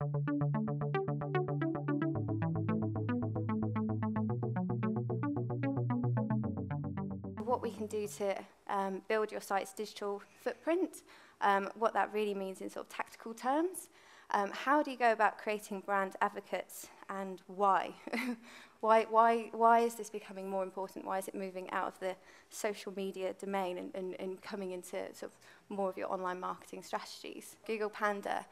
What we can do to build your site's digital footprint, what that really means in sort of tactical terms. How do you go about creating brand advocates, and why? why is this becoming more important? Why is it moving out of the social media domain and coming into sort of more of your online marketing strategies? Google Panda.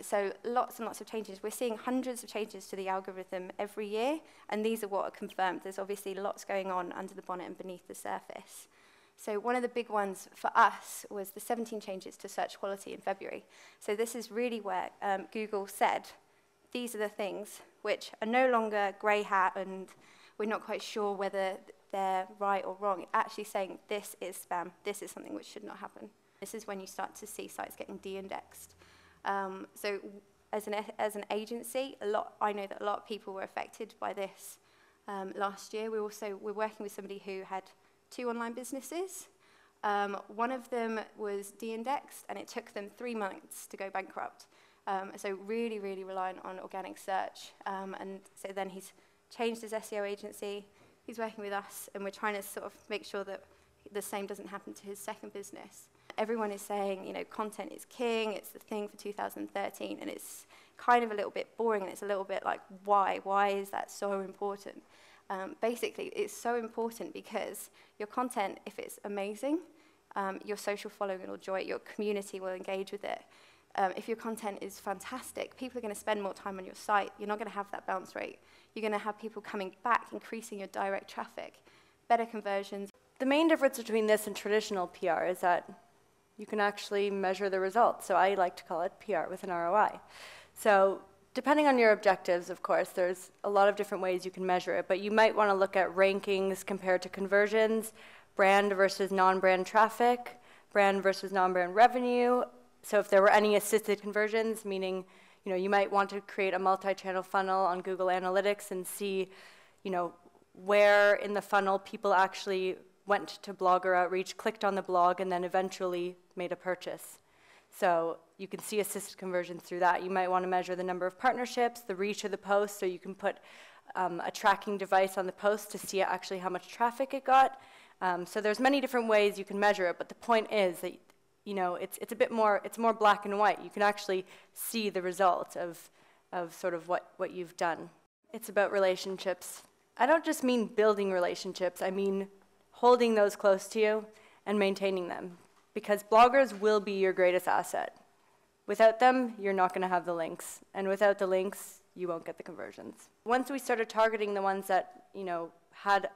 So lots and lots of changes. We're seeing hundreds of changes to the algorithm every year, and these are what are confirmed. There's obviously lots going on under the bonnet and beneath the surface. So one of the big ones for us was the 17 changes to search quality in February. So this is really where Google said, these are the things which are no longer grey hat and we're not quite sure whether they're right or wrong. Actually saying this is spam, this is something which should not happen. This is when you start to see sites getting de-indexed. So as an agency, I know that a lot of people were affected by this last year. We're working with somebody who had 2 online businesses. One of them was de-indexed, and it took them 3 months to go bankrupt. So really, really reliant on organic search. And so then he's changed his SEO agency. He's working with us, and we're trying to sort of make sure that the same doesn't happen to his second business. Everyone is saying, you know, content is king. It's the thing for 2013, and it's kind of a little bit boring, and it's a little bit like, why? Why is that so important? Basically, it's so important because your content, if it's amazing, your social following will enjoy it, your community will engage with it. If your content is fantastic, people are going to spend more time on your site. You're not going to have that bounce rate. You're going to have people coming back, increasing your direct traffic, better conversions. The main difference between this and traditional PR is that you can actually measure the results. So I like to call it PR with an ROI. So depending on your objectives, of course, there's a lot of different ways you can measure it, but you might want to look at rankings compared to conversions, brand versus non-brand traffic, brand versus non-brand revenue. So if there were any assisted conversions, meaning, you know, you might want to create a multi-channel funnel on Google Analytics and see, you know, where in the funnel people actually went to blogger outreach, clicked on the blog, and then eventually made a purchase. So you can see assisted conversions through that. You might want to measure the number of partnerships, the reach of the post, so you can put a tracking device on the post to see actually how much traffic it got. So there's many different ways you can measure it, but the point is that, you know, it's a bit more, it's more black and white. You can actually see the result of sort of what you've done. It's about relationships. I don't just mean building relationships, I mean holding those close to you and maintaining them. Because bloggers will be your greatest asset. Without them, you're not going to have the links. And without the links, you won't get the conversions. Once we started targeting the ones that, you know, had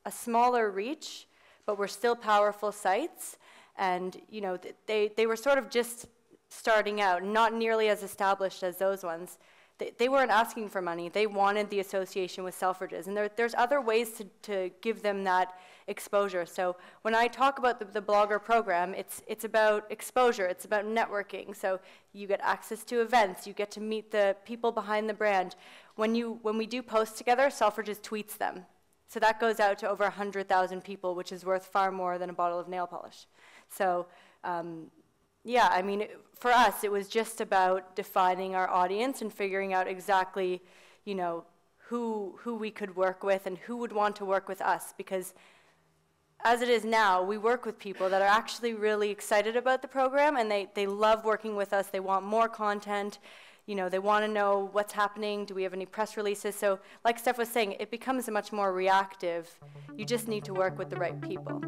a smaller reach, but were still powerful sites, and, you know, they were sort of just starting out, not nearly as established as those ones. They weren't asking for money. They wanted the association with Selfridges. And there's other ways to give them that exposure. So when I talk about the blogger program, it's about exposure. It's about networking. So you get access to events. You get to meet the people behind the brand. When we do posts together, Selfridges tweets them. So that goes out to over 100,000 people, which is worth far more than a bottle of nail polish. So yeah, I mean, for us, it was just about defining our audience and figuring out exactly, you know, who we could work with and who would want to work with us. Because as it is now, we work with people that are actually really excited about the program, and they love working with us. They want more content. You know, they want to know what's happening. Do we have any press releases? So like Steph was saying, it becomes much more reactive. You just need to work with the right people.